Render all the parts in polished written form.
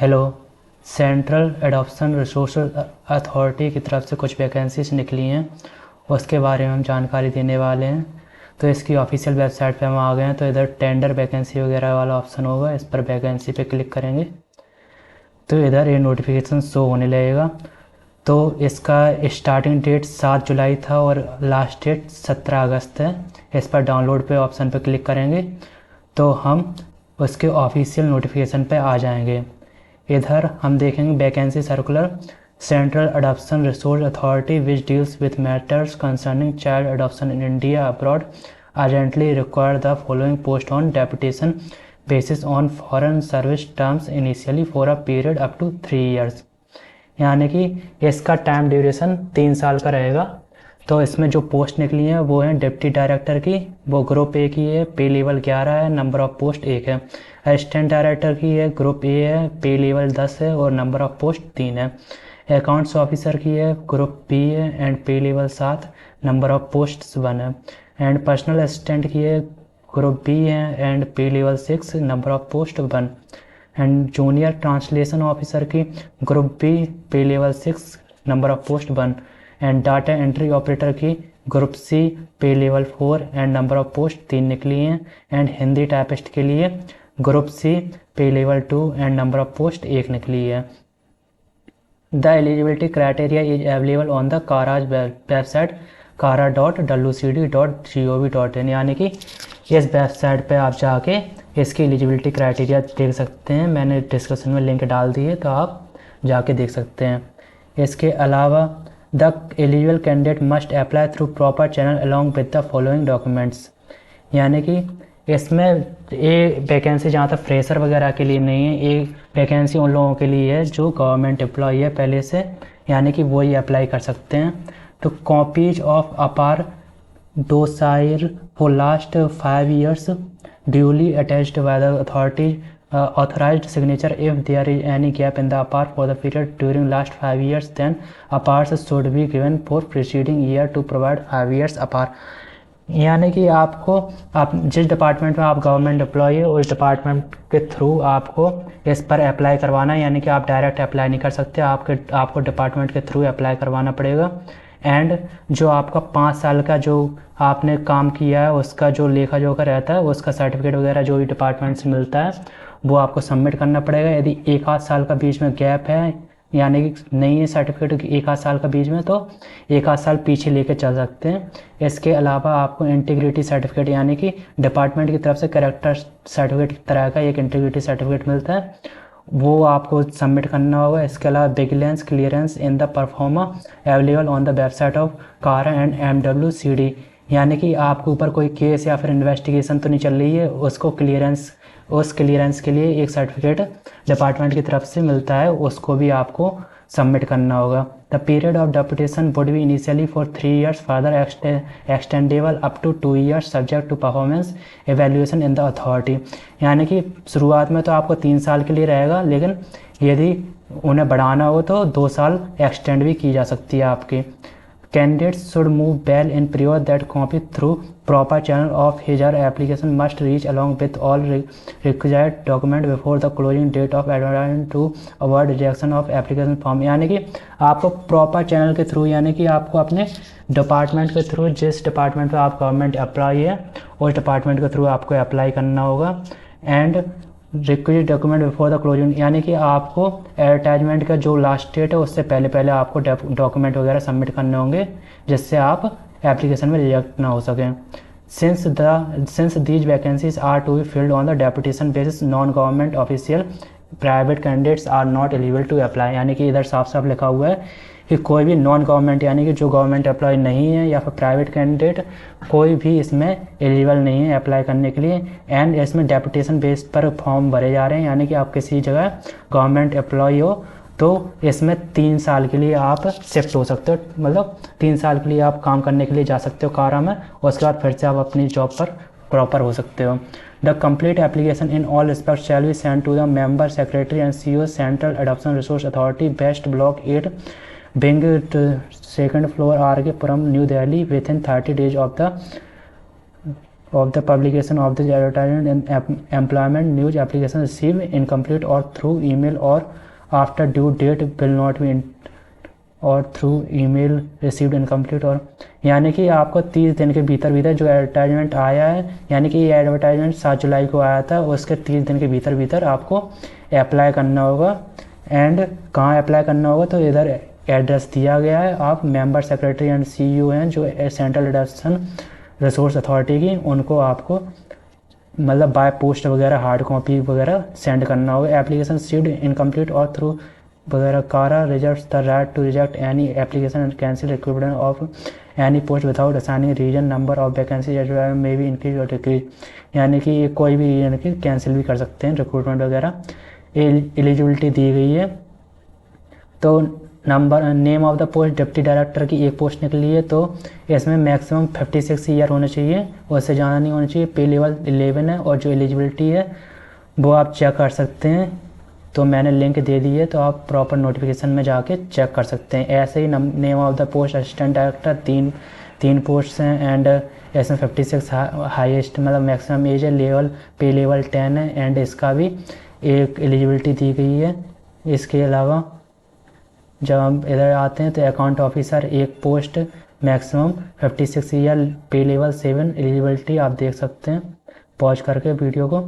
Hello. Central adoption resource authority की तरफ से कुछ वैकेंसीज निकली हैं, उसके बारे में हम जानकारी देने वाले हैं। तो इसकी ऑफिशियल वेबसाइट पे हम आ गए हैं। तो इधर टेंडर वैकेंसी वगैरह वाला ऑप्शन होगा, इस पर वैकेंसी पे क्लिक करेंगे तो इधर ये नोटिफिकेशन शो होने लगेगा। तो इसका स्टार्टिंग डेट 7 जुलाई था और लास्ट डेट 17 अगस्त है। इस पर डाउनलोड पे ऑप्शन पे क्लिक करेंगे तो हम उसके ऑफिशियल नोटिफिकेशन पे आ जाएंगे। इधर हम देखेंगे vacancy circular central adoption resource authority which deals with matters concerning child adoption in India abroad urgently require the following post on deputation basis on foreign service terms initially for a period up to 3 years. यानी कि इसका time duration 3 साल का रहेगा। तो इसमें जो post निकली हैं वो हैं डिप्टी डायरेक्टर की, वो ग्रुप ए की है, पे लेवल 11 है, नंबर ऑफ पोस्ट 1 है। असिस्टेंट डायरेक्टर की है, ग्रुप ए है, पे लेवल 10 है और नंबर ऑफ पोस्ट 3 है। अकाउंट्स ऑफिसर की है, ग्रुप बी है एंड पे लेवल 7, नंबर ऑफ पोस्ट 1 है। एंड पर्सनल असिस्टेंट की है, ग्रुप बी है एंड पे level 6, number of post 1। And junior translation officer की, ग्रुप बी, पे level 6, number of post 1। And data entry operator की, group C, pay level 4 and number of post 3 निकली हैं। And Hindi typist के लिए group C, pay level 2 and number of post 1 निकली है। The eligibility criteria is available on the KARA's website kara.wcd.gov.in। यानी कि इस वेबसाइट पे आप जाके इसकी एलिजिबिलिटी क्राइटेरिया देख सकते हैं। मैंने डिस्क्रिप्शन में लिंक डाल दी है तो आप जाके देख सकते हैं। इसके अलावा the eligible candidate must apply through proper channel along with the following documents. यानी कि इसमें ये वैकेंसी जहाँ तक फ्रेशर वगैरह के लिए नहीं है, ये वैकेंसी उन लोगों के लिए है जो गवर्नमेंट एम्प्लॉई है पहले से, यानी कि वो ही अप्लाई कर सकते हैं। तो copies of APAR dossier for last 5 years duly attached by the authority authorized signature. If there is any gap in the APAR for the period during last 5 years, then APARs should be given for preceding year to provide 5 years APAR। यानी कि आपको आप जिस department में आप government employee है उस department के थ्रू आपको इस पर अप्लाई करवाना है। यानी कि आप डायरेक्ट अप्लाई नहीं कर सकते, आपको डिपार्टमेंट के थ्रू अप्लाई करवाना पड़ेगा। एंड जो आपका 5 साल का जो आपने काम किया है उसका जो लेखा जोखा रहता है उसका सर्टिफिकेट वगैरह जो भी डिपार्टमेंट से मिलता है वो आपको सबमिट करना पड़ेगा। यदि 1 आध साल का बीच में गैप है, यानी कि नहीं है सर्टिफिकेट की 1 आध साल का बीच में, तो 1 आध साल पीछे लेके चल सकते हैं। इसके अलावा आपको इंटीग्रिटी सर्टिफिकेट, यानी कि डिपार्टमेंट की तरफ से कैरेक्टर सर्टिफिकेट तरह का एक इंटीग्रिटी सर्टिफिकेट मिलता है, वो आपको सबमिट करना होगा। इसके अलावा vigilance clearance in the performer available on the website of कारा एंड MWCD। यानी कि आपके ऊपर कोई केस या फिर इन्वेस्टिगेशन तो नहीं चल रही है, उस क्लियरेंस के लिए एक सर्टिफिकेट डिपार्टमेंट की तरफ से मिलता है, उसको भी आपको सबमिट करना होगा। The period of deputation would be initially for 3 years, further extendable up to 2 years subject to performance evaluation in the authority. यानी कि शुरुआत में तो आपको 3 साल के लिए रहेगा, लेकिन यदि उन्हें बढ़ाना हो तो 2 साल एक्सटेंड भी की जा सकती है आपकी। Candidates should move well in prior that copy through proper channel of his or application must reach along with all required document before the closing date of advertisement to avoid rejection of application form। यानी कि आपको proper channel के through, यानी कि आपको अपने department के through, जिस डिपार्टमेंट में आप गवर्नमेंट एम्प्लॉई है उस डिपार्टमेंट के थ्रू आपको अप्लाई करना होगा। And requisite document before the closing, यानी कि आपको एडवर्टाइजमेंट का जो लास्ट डेट है उससे पहले आपको डॉक्यूमेंट वगैरह सबमिट करने होंगे जिससे आप एप्लीकेशन में रिजेक्ट ना हो सकें। Since these vacancies are to be filled on the deputation basis non government official private candidates are not eligible to apply. यानी कि इधर साफ साफ लिखा हुआ है कि कोई भी नॉन गवर्नमेंट, यानी कि जो गवर्नमेंट एम्प्लॉय नहीं है या फिर प्राइवेट कैंडिडेट, कोई भी इसमें एलिजिबल नहीं है अप्लाई करने के लिए। एंड इसमें डेपुटेशन बेस पर फॉर्म भरे जा रहे हैं, यानी कि आप किसी जगह गवर्नमेंट एम्प्लॉय हो तो इसमें 3 साल के लिए आप शिफ्ट हो सकते हो, मतलब 3 साल के लिए आप काम करने के लिए जा सकते हो कारा में, और उसके बाद फिर से आप अपनी जॉब पर प्रॉपर हो सकते हो। The complete application in all respect shall be send to the member secretary and CEO central adoption resource authority, west block 8, Bing, 2nd floor, RK Puram, New Delhi, within 30 days of the of the publication of the advertisement in employment news application received incomplete or through email or after due date will not be और through email received incomplete. और यानी कि आपको 30 दिन के भीतर भीतर जो एडवर्टाइजमेंट आया है, यानी कि ये एडवर्टाइजमेंट 7 जुलाई को आया था, उसके 30 दिन के भीतर भीतर आपको अप्लाई करना होगा। एंड कहाँ अप्लाई करना होगा, तो इधर एड्रेस दिया गया है। आप मेंबर सेक्रेटरी एंड CEO हैं जो सेंट्रल रिडक्शन रिसोर्स अथॉरिटी की, उनको आपको मतलब बाय पोस्ट वगैरह हार्ड कॉपी वगैरह सेंड करना होगा। एप्लीकेशन रिसीव्ड इनकम्प्लीट और थ्रू वगैरह CARA reserves the right to reject any application and cancel recruitment of any post without assigning reason number of vacancy may be increase और decrease. यानी कि ये कोई भी रीजन की कैंसिल भी कर सकते हैं रिक्रूटमेंट वगैरह। एलिजिबिलिटी दी गई है। तो number name of the post deputy director की एक पोस्ट निकली है, तो इसमें मैक्सिमम 56 ईयर होना चाहिए, उससे ज़्यादा नहीं होना चाहिए। पे लेवल 11 है और जो एलिजिबिलिटी है वो आप चेक कर सकते हैं। तो मैंने लिंक दे दी है, तो आप प्रॉपर नोटिफिकेशन में जाके चेक कर सकते हैं। ऐसे ही name of the post assistant director तीन पोस्ट हैं एंड इसमें 56 हाईएस्ट मतलब मैक्सिमम एज है। लेवल पे लेवल 10 है एंड इसका भी एक एलिजिबिलिटी दी गई है। इसके अलावा जब हम इधर आते हैं तो अकाउंट ऑफिसर एक post maximum 56 year, pay level 7 eligibility आप देख सकते हैं पॉज करके वीडियो को।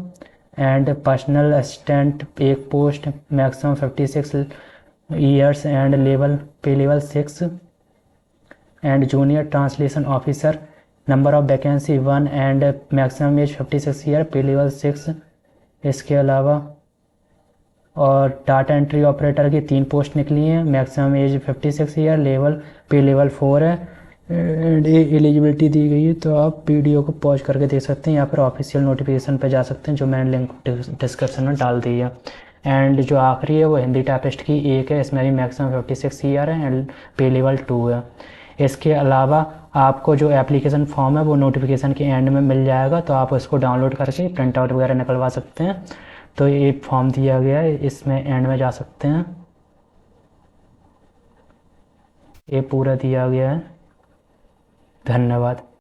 एंड पर्सनल असिस्टेंट एक post maximum 56 years and level pay level 6। And junior translation officer number of vacancy 1 and maximum age 56 year, pay level 6। इसके अलावा और डाटा एंट्री ऑपरेटर की 3 पोस्ट निकली हैं, maximum age 56 year, level pay level 4 है and eligibility दी गई है। तो आप वीडियो को पॉज करके देख सकते हैं या फिर ऑफिशियल नोटिफिकेशन पे जा सकते हैं जो मैंने लिंक डिस्क्रिप्शन में डाल दी है। एंड जो आखिरी है वो हिंदी टाइपिस्ट की एक है, इसमें भी मैक्सिमम 56 ईयर है एंड पे लेवल 2 है। इसके अलावा आपको जो एप्लीकेशन फॉर्म है वो नोटिफिकेशन के एंड में मिल जाएगा, तो आप उसको डाउनलोड करके प्रिंट आउट वगैरह निकलवा सकते हैं। तो ये फॉर्म दिया गया है, इसमें एंड में जा सकते हैं, ये पूरा दिया गया है। धन्यवाद।